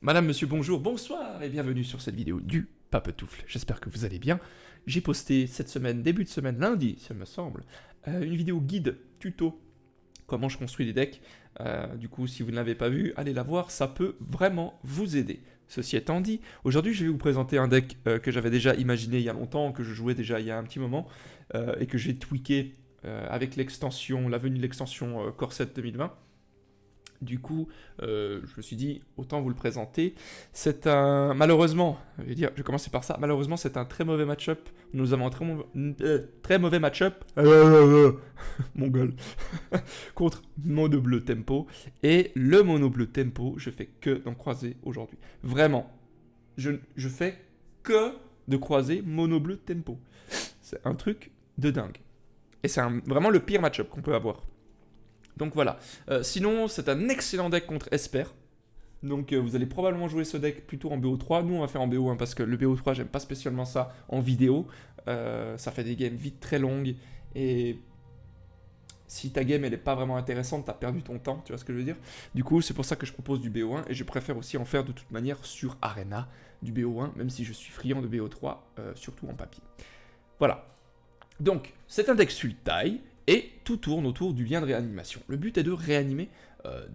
Madame, monsieur, bonjour, bonsoir et bienvenue sur cette vidéo du Papetoufle. J'espère que vous allez bien. J'ai posté cette semaine, début de semaine, lundi, ça me semble, une vidéo guide, tuto, comment je construis des decks. Du coup, si vous ne l'avez pas vu, allez la voir, ça peut vraiment vous aider. Ceci étant dit, aujourd'hui je vais vous présenter un deck que j'avais déjà imaginé il y a longtemps, que je jouais déjà il y a un petit moment, et que j'ai tweaké avec l'extension, la venue de l'extension Corset 2020. Du coup, je me suis dit, autant vous le présenter. C'est un... Malheureusement, je vais dire, je vais commencer par ça. Malheureusement, c'est un très mauvais match-up. Nous avons un très mauvais match-up. Mon gueule. Contre Mono Bleu Tempo. Et le Mono Bleu Tempo, je fais que d'en croiser aujourd'hui. Vraiment. Je fais que de croiser Mono Bleu Tempo. C'est un truc de dingue. Et c'est vraiment le pire match-up qu'on peut avoir. Donc voilà. Sinon, c'est un excellent deck contre Esper. Donc vous allez probablement jouer ce deck plutôt en BO3. Nous, on va faire en BO1 parce que le BO3, j'aime pas spécialement ça en vidéo. Ça fait des games vite très longues. Et si ta game, elle est pas vraiment intéressante, t'as perdu ton temps, tu vois ce que je veux dire. Du coup, c'est pour ça que je propose du BO1. Et je préfère aussi en faire de toute manière sur Arena du BO1, même si je suis friand de BO3, surtout en papier. Voilà. Donc, c'est un deck Sultai. Et tout tourne autour du lien de réanimation. Le but est de réanimer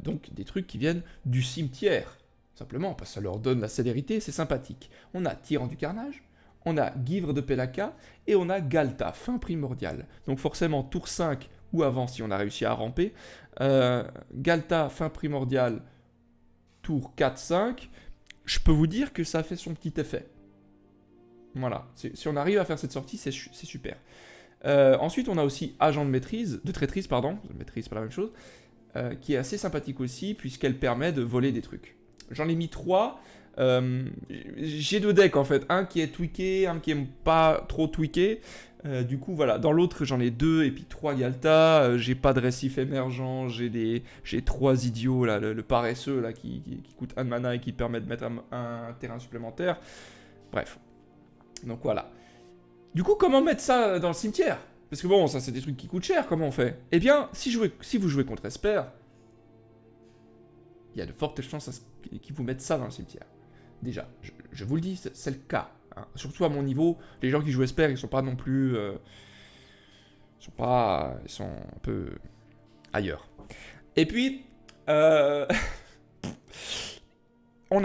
donc des trucs qui viennent du cimetière. Simplement, parce que ça leur donne la célérité, c'est sympathique. On a Tyran du Carnage, on a Givre de Pelaka, et on a Ghalta, fin primordiale. Donc forcément, tour 5 ou avant si on a réussi à ramper. Ghalta, fin primordiale, tour 4-5. Je peux vous dire que ça fait son petit effet. Voilà, si on arrive à faire cette sortie, c'est super. Ensuite, on a aussi Agent de traîtrise, pardon, maîtrise, pas la même chose, qui est assez sympathique aussi, puisqu'elle permet de voler des trucs. J'en ai mis 3. J'ai 2 decks en fait, un qui est tweaké, un qui est pas trop tweaké. Du coup, voilà, dans l'autre, j'en ai 2 et puis 3 Ghalta. J'ai pas de récif émergent, j'ai 3 idiots, là, le paresseux là, qui coûte 1 de mana et qui permet de mettre un terrain supplémentaire. Bref, donc voilà. Du coup, comment mettre ça dans le cimetière? Parce que bon, ça c'est des trucs qui coûtent cher, comment on fait? Eh bien, si vous jouez contre Esper, il y a de fortes chances qu'ils vous mettent ça dans le cimetière. Déjà, je vous le dis, c'est le cas. Hein. Surtout à mon niveau, les gens qui jouent Esper, ils sont pas non plus... ils sont un peu ailleurs. Et puis, on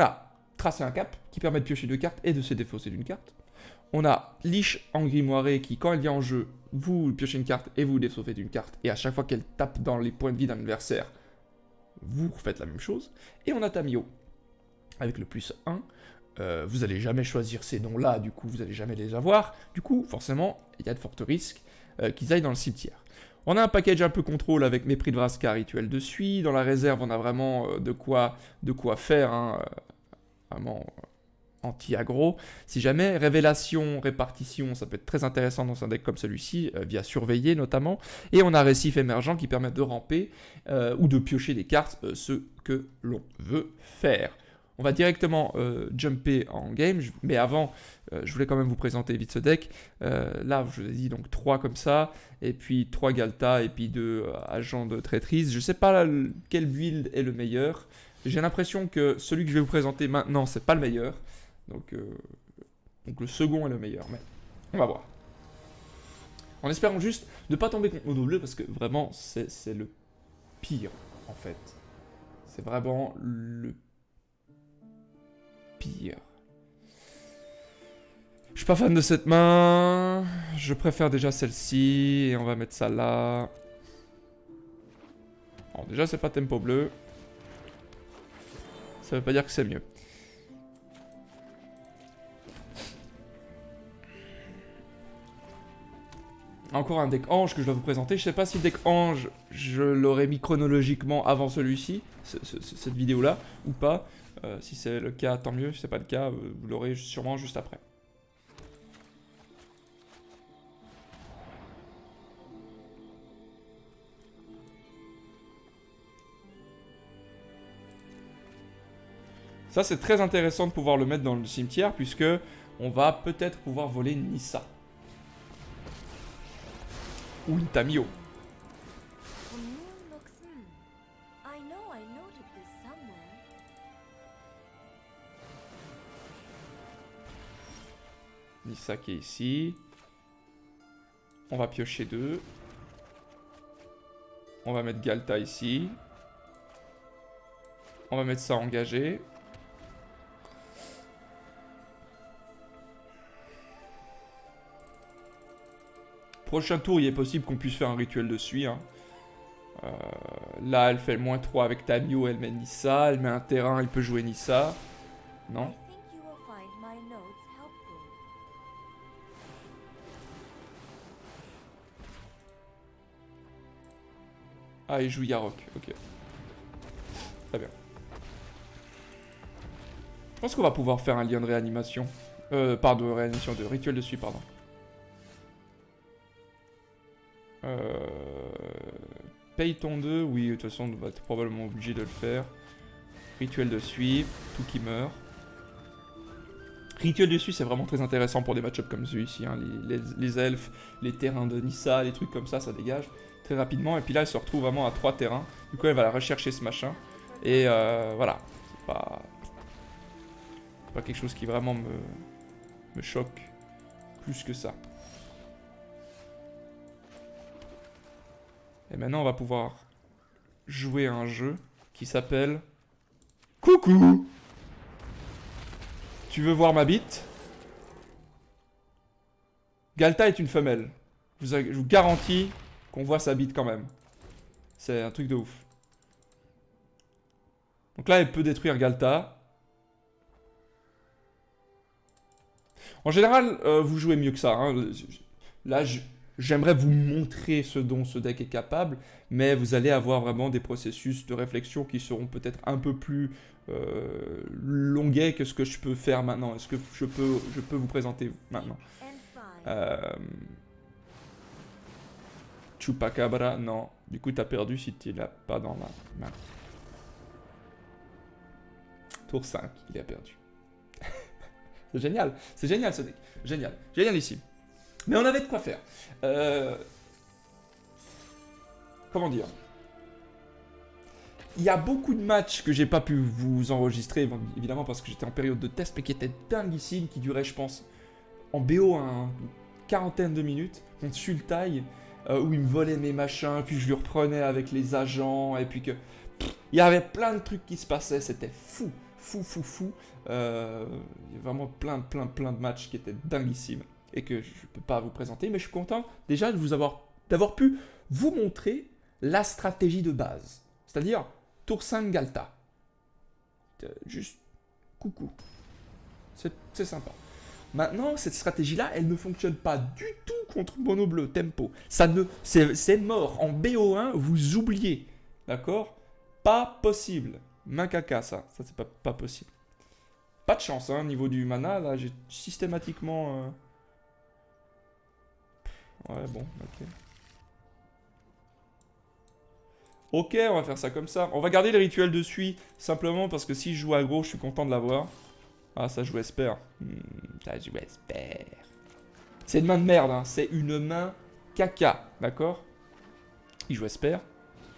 a tracé un cap qui permet de piocher 2 cartes et de se défausser d'une carte. On a Lich en grimoiré qui, quand elle vient en jeu, vous piochez une carte et vous défaussez d'une carte. Et à chaque fois qu'elle tape dans les points de vie d'un adversaire, vous refaites la même chose. Et on a Tamiyo, avec le plus 1. Vous n'allez jamais choisir ces noms-là, du coup, vous n'allez jamais les avoir. Du coup, forcément, il y a de forts risques qu'ils aillent dans le cimetière. On a un package un peu contrôle avec Mépris de Vraska, Rituel de Suie. Dans la réserve, on a vraiment de quoi faire, hein, vraiment... anti-aggro. Si jamais, révélation, répartition, ça peut être très intéressant dans un deck comme celui-ci, via surveiller notamment. Et on a récif émergent qui permet de ramper ou de piocher des cartes, ce que l'on veut faire. On va directement jumper en game, mais avant, je voulais quand même vous présenter vite ce deck. Là, je vous ai dit donc 3 comme ça, et puis 3 Ghalta, et puis 2 agents de traîtrise. Je sais pas quel build est le meilleur. J'ai l'impression que celui que je vais vous présenter maintenant, c'est pas le meilleur. Donc le second est le meilleur, mais on va voir. En espérant juste ne pas tomber contre Mono Bleu, parce que vraiment, c'est le pire, en fait. C'est vraiment le pire. Je suis pas fan de cette main. Je préfère déjà celle-ci, et on va mettre ça là. Bon, déjà, c'est pas tempo bleu. Ça veut pas dire que c'est mieux. Encore un deck ange que je dois vous présenter. Je sais pas si le deck ange, je l'aurais mis chronologiquement avant celui-ci, cette vidéo-là, ou pas. Si c'est le cas, tant mieux. Si c'est pas le cas, vous l'aurez sûrement juste après. Ça, c'est très intéressant de pouvoir le mettre dans le cimetière, puisque on va peut-être pouvoir voler Nissa. Ou une Tamiyo. ça qui est ici. On va piocher 2. On va mettre Galta ici. On va mettre ça engagé. Prochain tour, il est possible qu'on puisse faire un rituel de suie. Hein. Là, elle fait le -3 avec Tamio, elle met Nissa. Elle met un terrain, elle peut jouer Nissa. Non? Ah, il joue Yarok, ok. Très bien. Je pense qu'on va pouvoir faire un lien de réanimation. Pardon, réanimation, de rituel de suie, pardon. Paye ton 2, oui, de toute façon, on va être probablement obligé de le faire. Rituel de suie, tout qui meurt. Rituel de suie, c'est vraiment très intéressant pour des match-ups comme celui-ci. Hein. Les elfes, les terrains de Nissa, les trucs comme ça dégage très rapidement. Et puis là, elle se retrouve vraiment à 3 terrains. Du coup, elle va la rechercher ce machin. Et voilà, c'est pas quelque chose qui vraiment me choque plus que ça. Et maintenant, on va pouvoir jouer à un jeu qui s'appelle Coucou! Tu veux voir ma bite? Galta est une femelle. Je vous garantis qu'on voit sa bite quand même. C'est un truc de ouf. Donc là, elle peut détruire Galta. En général, vous jouez mieux que ça. Hein. Là, j'aimerais vous montrer ce dont ce deck est capable, mais vous allez avoir vraiment des processus de réflexion qui seront peut-être un peu plus longuets que ce que je peux faire maintenant. Est-ce que je peux vous présenter maintenant? Chupacabra, non. Du coup, t'as perdu si tu l'as pas dans la main. Tour 5, il a perdu. C'est génial ce deck. Génial, génialissime. Mais on avait de quoi faire. Comment dire? Il y a beaucoup de matchs que j'ai pas pu vous enregistrer, évidemment parce que j'étais en période de test, mais qui étaient dinguissimes, qui duraient, je pense, en BO une quarantaine de minutes, contre Sultai, où il me volait mes machins, puis je lui reprenais avec les agents, et puis que... il y avait plein de trucs qui se passaient, c'était fou. Il y a vraiment plein de matchs qui étaient dinguissimes et que je ne peux pas vous présenter, mais je suis content déjà d'avoir pu vous montrer la stratégie de base. C'est-à-dire tour 5 Galta. Juste coucou. C'est sympa. Maintenant, cette stratégie-là, elle ne fonctionne pas du tout contre Mono Bleu, Tempo. C'est mort. En BO1, vous oubliez. D'accord? Pas possible. Main caca, ça c'est pas possible. Pas de chance, hein, niveau du mana, là, j'ai systématiquement... Ouais, bon, ok. Ok, on va faire ça comme ça. On va garder le rituel de suie, simplement parce que si je joue aggro, je suis content de l'avoir. Ah, ça joue Esper. Ça joue Esper. C'est une main de merde, hein. C'est une main caca, d'accord? Il joue Esper?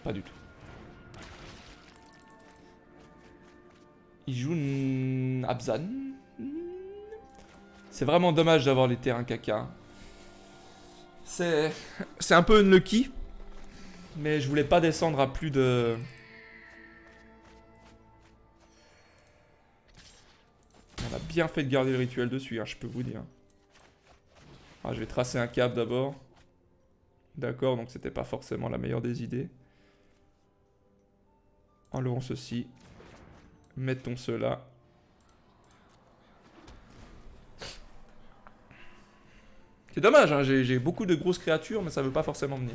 Pas du tout. Il joue Abzan. C'est vraiment dommage d'avoir les terrains caca. C'est un peu unlucky. Mais je voulais pas descendre à plus de... On a bien fait de garder le rituel dessus, hein, je peux vous dire. Ah, je vais tracer un cap d'abord. D'accord, donc c'était pas forcément la meilleure des idées. Enlevons ceci. Mettons cela. C'est dommage, hein, j'ai beaucoup de grosses créatures, mais ça veut pas forcément venir.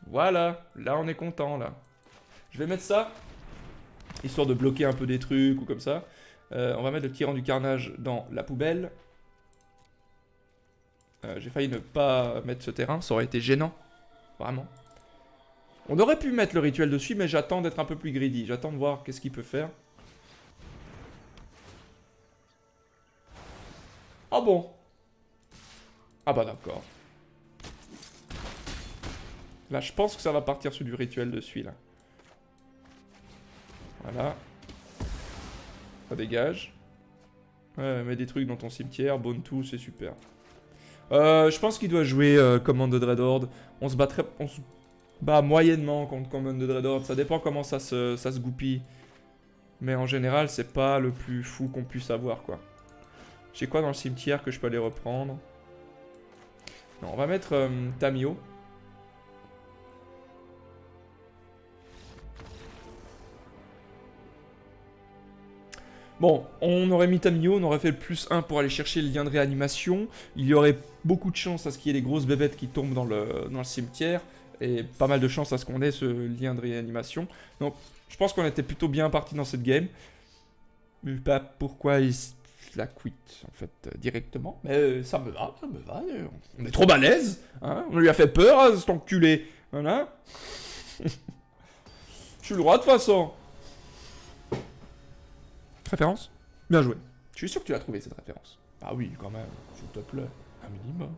Voilà, là on est content, là. Je vais mettre ça, histoire de bloquer un peu des trucs ou comme ça. On va mettre le tyran du carnage dans la poubelle. J'ai failli ne pas mettre ce terrain, ça aurait été gênant. Vraiment. On aurait pu mettre le rituel dessus, mais j'attends d'être un peu plus greedy. J'attends de voir qu'est-ce qu'il peut faire. Ah bon? Ah bah d'accord. Là, je pense que ça va partir sur du rituel dessus, là. Voilà. Ça dégage. Ouais, mets des trucs dans ton cimetière, bonne tout, c'est super. Je pense qu'il doit jouer Command de Dreadhorde. On se bat moyennement contre Command de Dreadhorde. Ça dépend comment ça se goupille. Mais en général, c'est pas le plus fou qu'on puisse avoir, quoi. J'ai quoi dans le cimetière que je peux aller reprendre? Non, on va mettre Tamiyo. Bon, on aurait mis Tamiyo, on aurait fait le +1 pour aller chercher le lien de réanimation. Il y aurait beaucoup de chances à ce qu'il y ait des grosses bébêtes qui tombent dans le cimetière. Et pas mal de chances à ce qu'on ait ce lien de réanimation. Donc, je pense qu'on était plutôt bien parti dans cette game. Je sais pas pourquoi il la quitte, en fait, directement. Mais ça me va, ça me va. On est trop balèze, hein. On lui a fait peur, hein, cet enculé. Voilà. Je suis le roi, de toute façon. Référence? Bien joué. Je suis sûr que tu l'as trouvé, cette référence. Ah oui, quand même, s'il te plaît, un minimum.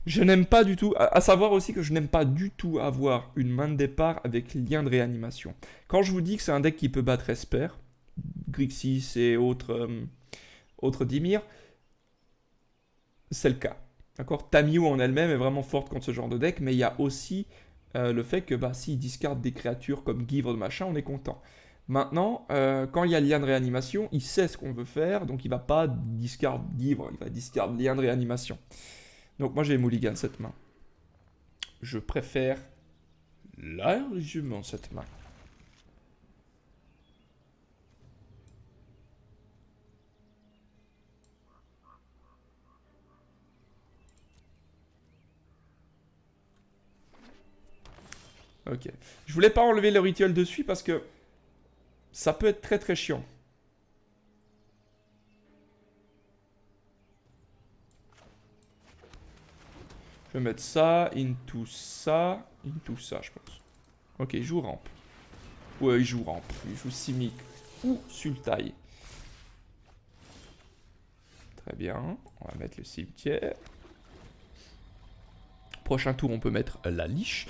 Je n'aime pas du tout, à savoir aussi que je n'aime pas du tout avoir une main de départ avec lien de réanimation. Quand je vous dis que c'est un deck qui peut battre Esper, Grixis et autres Dimir, c'est le cas. D'accord, Tamiyo en elle-même est vraiment forte contre ce genre de deck, mais il y a aussi le fait que bah, s'il discarde des créatures comme Givre, machin, on est content. Maintenant, quand il y a le lien de réanimation, il sait ce qu'on veut faire, donc il va pas discard Givre, il va discard lien de réanimation. Donc moi j'ai mulligan cette main. Je préfère largement cette main. Ok. Je voulais pas enlever le rituel dessus parce que ça peut être très très chiant. Je vais mettre ça, into ça, into ça, je pense. Ok, il joue rampe. Ouais, il joue rampe. Il joue Simic ou Sultai. Très bien. On va mettre le cimetière. Prochain tour, on peut mettre la liche.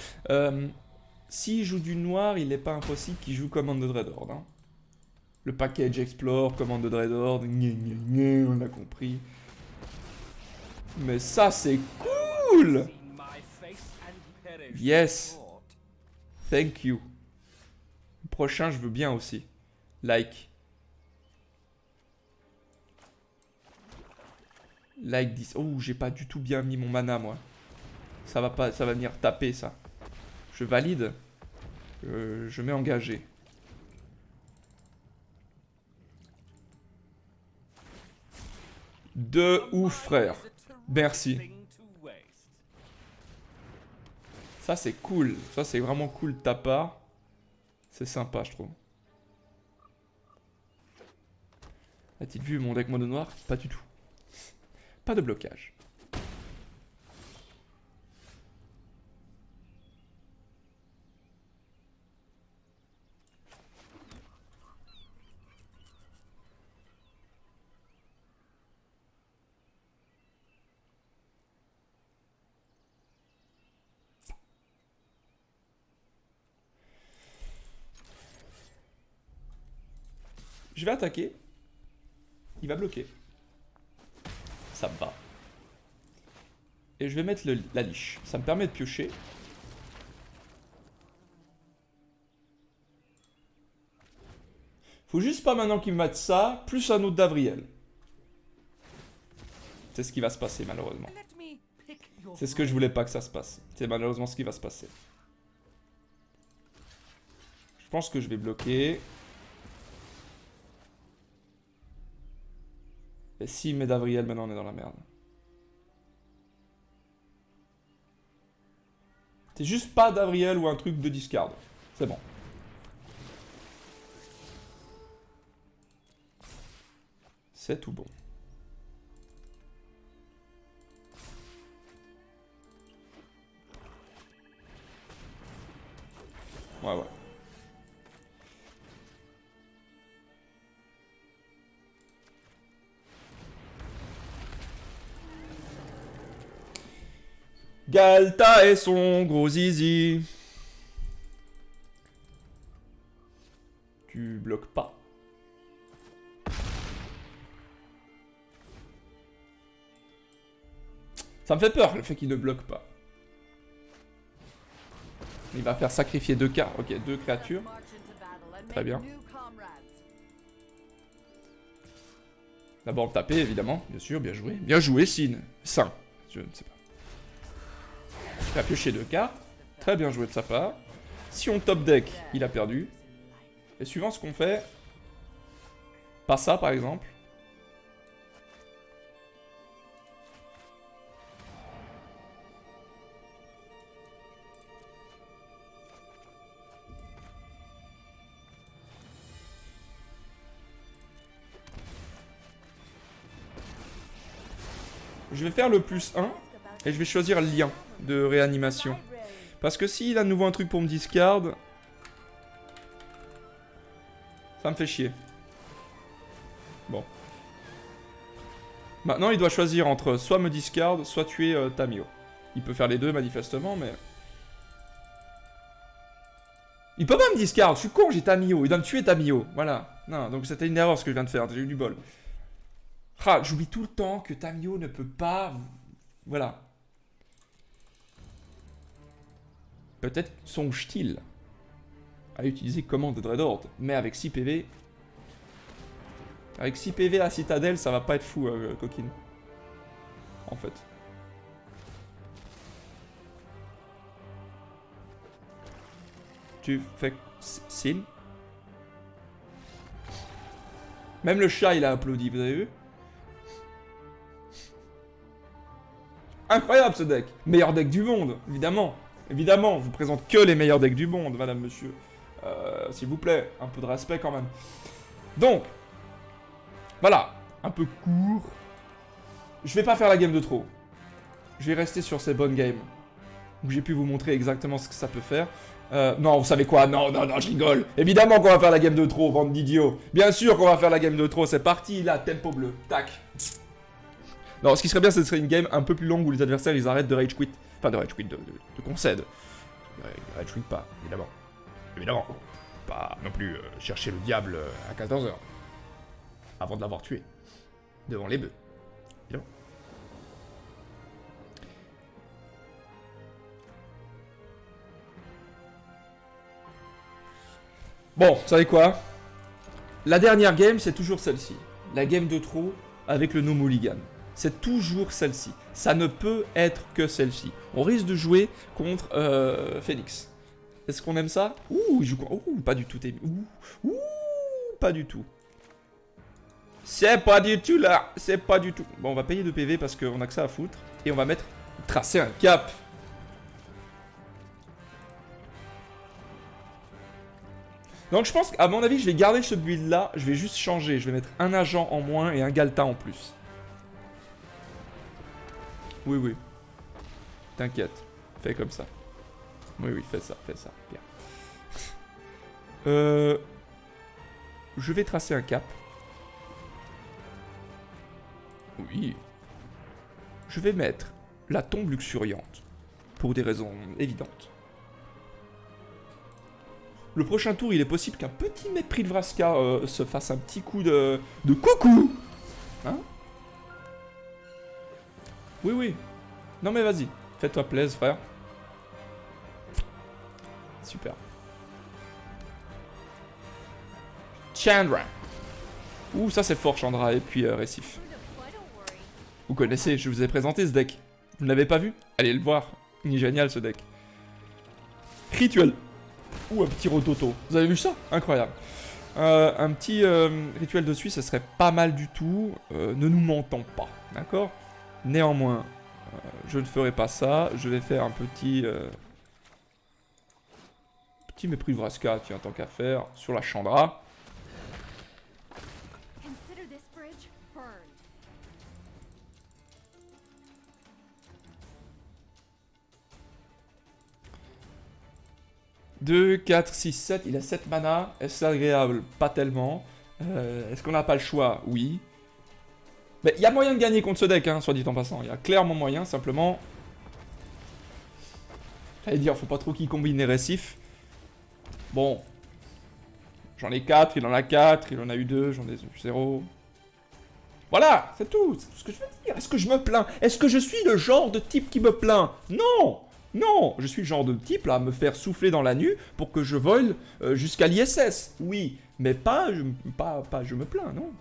S'il joue du noir, il n'est pas impossible qu'il joue Command de Dreadhorde. Hein. Le package Explore, Command de Dreadhorde, on a compris. Mais ça, c'est cool! Yes! Thank you. Le prochain, je veux bien aussi. Like. Like 10. Oh, j'ai pas du tout bien mis mon mana, moi. Ça va pas, ça va venir taper, ça. Je valide. Je mets engagé. De ouf, frère. Merci. Ça, c'est cool. Ça, c'est vraiment cool de ta part. C'est sympa, je trouve. A-t-il vu mon deck mono noir? Pas du tout. Pas de blocage. Je vais attaquer. Il va bloquer. Ça me va. Et je vais mettre la liche. Ça me permet de piocher. Faut juste pas maintenant qu'il me mette ça, plus un autre d'Avriel. C'est ce qui va se passer malheureusement. C'est ce que je voulais pas que ça se passe. C'est malheureusement ce qui va se passer. Je pense que je vais bloquer. Et s'il met d'Avriel, maintenant on est dans la merde. C'est juste pas d'Avriel ou un truc de discard. C'est bon. C'est tout bon. Ouais, ouais. Galta et son gros zizi. Tu bloques pas. Ça me fait peur le fait qu'il ne bloque pas. Il va faire sacrifier 2 cartes. Ok, 2 créatures. Très bien. D'abord le taper, évidemment. Bien sûr, bien joué. Bien joué, Sin. Sain. Je ne sais pas. Il a pioché 2 cartes. Très bien joué de sa part. Si on top deck, il a perdu. Et suivant ce qu'on fait... Pas ça, par exemple. Je vais faire le +1 et je vais choisir le lien de réanimation. Parce que s'il a de nouveau un truc pour me discard, ça me fait chier. Bon. Maintenant, il doit choisir entre soit me discard, soit tuer Tamiyo. Il peut faire les deux, manifestement, mais... Il peut pas me discard, je suis con, j'ai Tamiyo. Il doit me tuer Tamiyo, voilà. Non, donc c'était une erreur ce que je viens de faire, j'ai eu du bol. Ah, j'oublie tout le temps que Tamiyo ne peut pas... Voilà. Peut-être songe-t-il à utiliser commande de Dreadhorde, mais avec 6 PV... Avec 6 PV à Citadelle, ça va pas être fou, coquine. En fait. Tu fais... Sin. Même le chat, il a applaudi, vous avez vu? Incroyable ce deck. Meilleur deck du monde, évidemment. Évidemment, je vous présente que les meilleurs decks du monde, madame, monsieur. S'il vous plaît, un peu de respect quand même. Donc, voilà, un peu court. Je vais pas faire la game de trop. Je vais rester sur ces bonnes games. Où j'ai pu vous montrer exactement ce que ça peut faire. Non, vous savez quoi? Non, non, non, je rigole. Évidemment qu'on va faire la game de trop, bande d'idiots. Bien sûr qu'on va faire la game de trop, c'est parti, là, tempo bleu. Tac. Non, ce qui serait bien, ce serait une game un peu plus longue où les adversaires, ils arrêtent de rage quit. Enfin, de rage quit, de concède. Ils rage quit pas, évidemment. Évidemment. Pas non plus chercher le diable à 14 h. Avant de l'avoir tué. Devant les bœufs. Évidemment. Bon, vous savez quoi? La dernière game, c'est toujours celle-ci. La game de trop avec le no mulligan. C'est toujours celle-ci. Ça ne peut être que celle-ci. On risque de jouer contre Phoenix. Est-ce qu'on aime ça? Ouh, il joue quoi? Ouh, pas du tout. Ouh, pas du tout. C'est pas du tout là. C'est pas du tout. Bon, on va payer 2 PV parce qu'on a que ça à foutre. Et on va mettre... Tracer un cap. Donc je pense qu'à mon avis, je vais garder ce build là. Je vais juste changer. Je vais mettre un agent en moins et un Galta en plus. Oui, oui. T'inquiète. Fais comme ça. Oui, oui, fais ça, bien. Je vais tracer un cap. Oui. Je vais mettre la tombe luxuriante. Pour des raisons évidentes. Le prochain tour, il est possible qu'un petit mépris de Vraska se fasse un petit coup de coucou. Hein? Oui, oui. Non mais vas-y. Fais-toi plaisir, frère. Super. Chandra. Ouh, ça c'est fort, Chandra. Et puis Récif. Vous connaissez, je vous ai présenté ce deck. Vous ne l'avez pas vu? Allez le voir. Il est génial ce deck. Rituel. Ouh, un petit rototo. Vous avez vu ça? Incroyable. Un petit rituel de Suisse, ça serait pas mal du tout. Ne nous mentons pas. D'accord? Néanmoins, je ne ferai pas ça. Je vais faire un petit... Petit mépris de Vraska, tiens, tant qu'à faire, sur la Chandra. Deux, 4, 6, 7, il a 7 mana. Est-ce agréable? Pas tellement. Est-ce qu'on n'a pas le choix? Oui. Mais il y a moyen de gagner contre ce deck, hein, soit dit en passant. Il y a clairement moyen, simplement... J'allais dire, faut pas trop qu'il combine les récifs. Bon. J'en ai 4, il en a 4, il en a eu 2, j'en ai 0. Voilà, c'est tout ce que je veux dire. Est-ce que je me plains? Est-ce que je suis le genre de type qui me plaint? Non. Non, je suis le genre de type là à me faire souffler dans la nuit pour que je vole jusqu'à l'ISS. Oui, mais pas je me plains, non.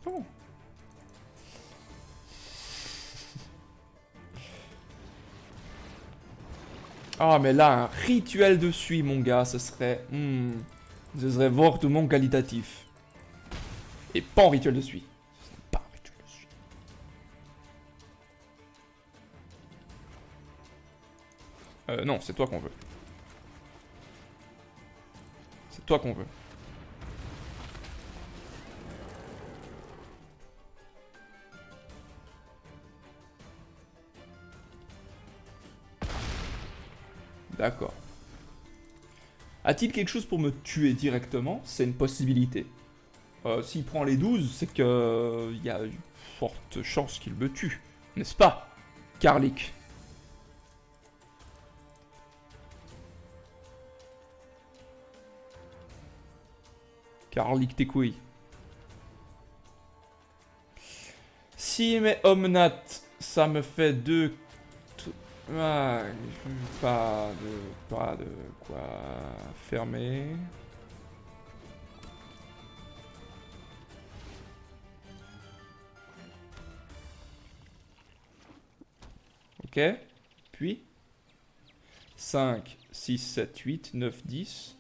Non. Ah, mais là, un rituel de suie, mon gars, ce serait... ce serait fortement qualitatif. Et pas un rituel de suie. Ce serait pas un rituel de suie. Non, c'est toi qu'on veut. C'est toi qu'on veut. D'accord. A-t-il quelque chose pour me tuer directement? C'est une possibilité. S'il prend les 12, c'est que... il y a une forte chance qu'il me tue. N'est-ce pas, Carlick? Carlick tes couilles. Si mes Omnat, ça me fait 2... Ah, pas de quoi fermer. Ok. Puis 5, 6, 7, 8, 9, 10.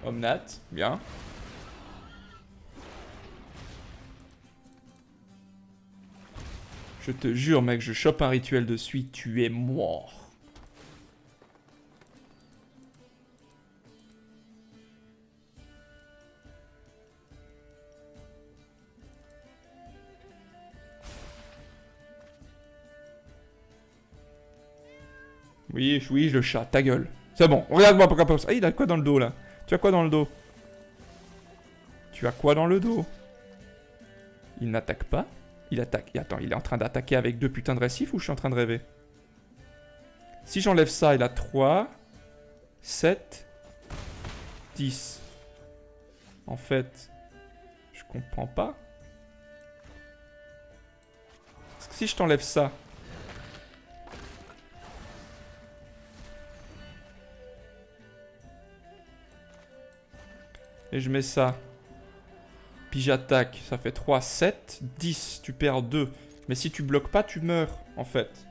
Omnat, bien. Je te jure, mec, je chope un rituel de suite, tu es mort. Oui, oui, le chat, ta gueule. C'est bon, regarde-moi pour comme ça. Ah, il a quoi dans le dos, là? Tu as quoi dans le dos? Tu as quoi dans le dos? Il n'attaque pas? Il attaque. Et attends, il est en train d'attaquer avec 2 putains de récifs ou je suis en train de rêver? Si j'enlève ça, il a 3, 7, 10. En fait, je comprends pas. Parce que si je t'enlève ça... Et je mets ça. Puis j'attaque. Ça fait 3, 7, 10. Tu perds 2. Mais si tu bloques pas, tu meurs, en fait.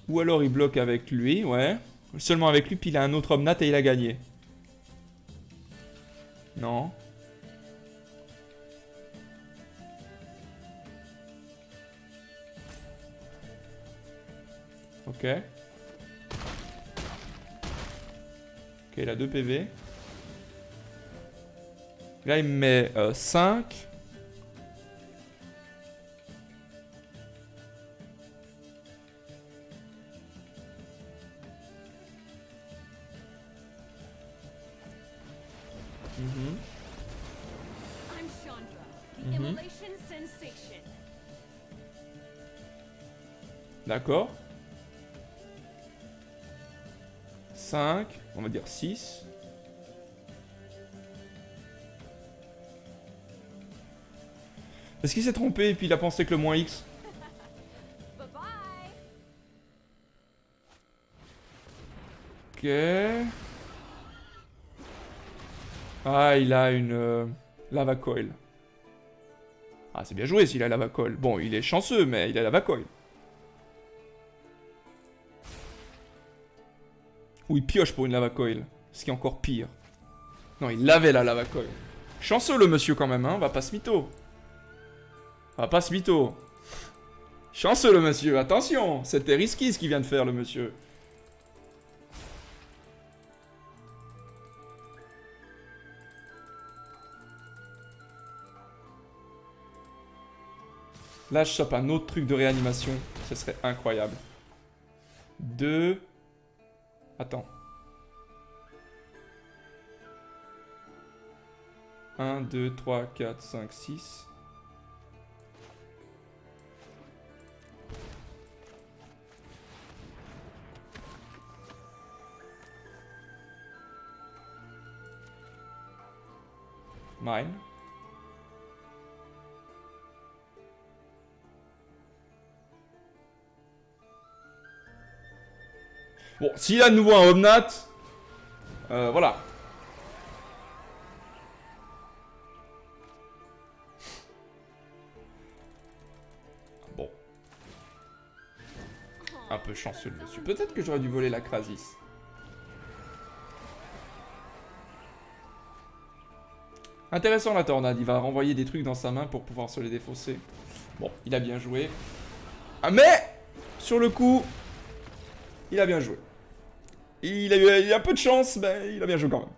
Ou alors il bloque avec lui, ouais. Seulement avec lui, puis il a un autre Omnat et il a gagné. Non. Ok. Ok, il a 2 PV. Là, il me met 5. D'accord. 5. On va dire 6. Est-ce qu'il s'est trompé et puis il a pensé que le moins X? Ok. Ah, il a une lava coil. Ah, c'est bien joué s'il a lava coil. Bon, il est chanceux, mais il a lava coil. Ou il pioche pour une lava coil. Ce qui est encore pire. Non, il avait la lava coil. Chanceux le monsieur quand même, hein. Va pas se mytho. Va pas se mytho. Chanceux le monsieur, attention. C'était risqué ce qu'il vient de faire le monsieur. Là, je chope un autre truc de réanimation. Ce serait incroyable. 2. Attends. 1, 2, 3, 4, 5, 6. Mine. Bon, s'il y a de nouveau un Omnat, voilà. Bon. Un peu chanceux le monsieur. Peut-être que j'aurais dû voler la Krasis. Intéressant la tornade, il va renvoyer des trucs dans sa main pour pouvoir se les défausser. Bon, il a bien joué. Ah mais sur le coup, il a bien joué. Il a eu un peu de chance, mais il a bien joué quand même.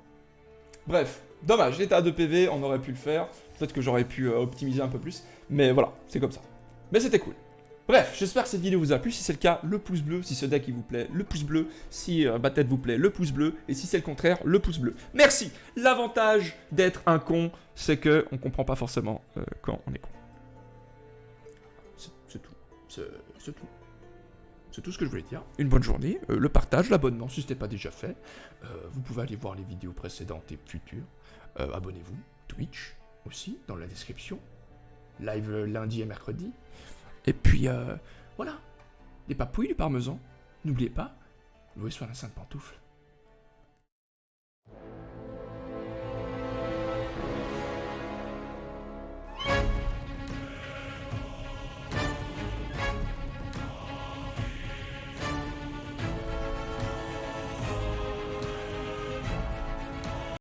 Bref, dommage, j'étais à 2 PV, on aurait pu le faire. Peut-être que j'aurais pu optimiser un peu plus. Mais voilà, c'est comme ça. Mais c'était cool. Bref, j'espère que cette vidéo vous a plu. Si c'est le cas, le pouce bleu. Si ce deck il vous plaît, le pouce bleu. Si Battle vous plaît, le pouce bleu. Et si c'est le contraire, le pouce bleu. Merci. L'avantage d'être un con, c'est que on comprend pas forcément quand on est con. C'est tout. C'est tout. C'est tout ce que je voulais dire. Une bonne journée, le partage, l'abonnement si ce n'était pas déjà fait. Vous pouvez aller voir les vidéos précédentes et futures. Abonnez-vous. Twitch aussi, dans la description. Live lundi et mercredi. Et puis, voilà. Des papouilles, du parmesan. N'oubliez pas, louez sur la Sainte Pantoufle.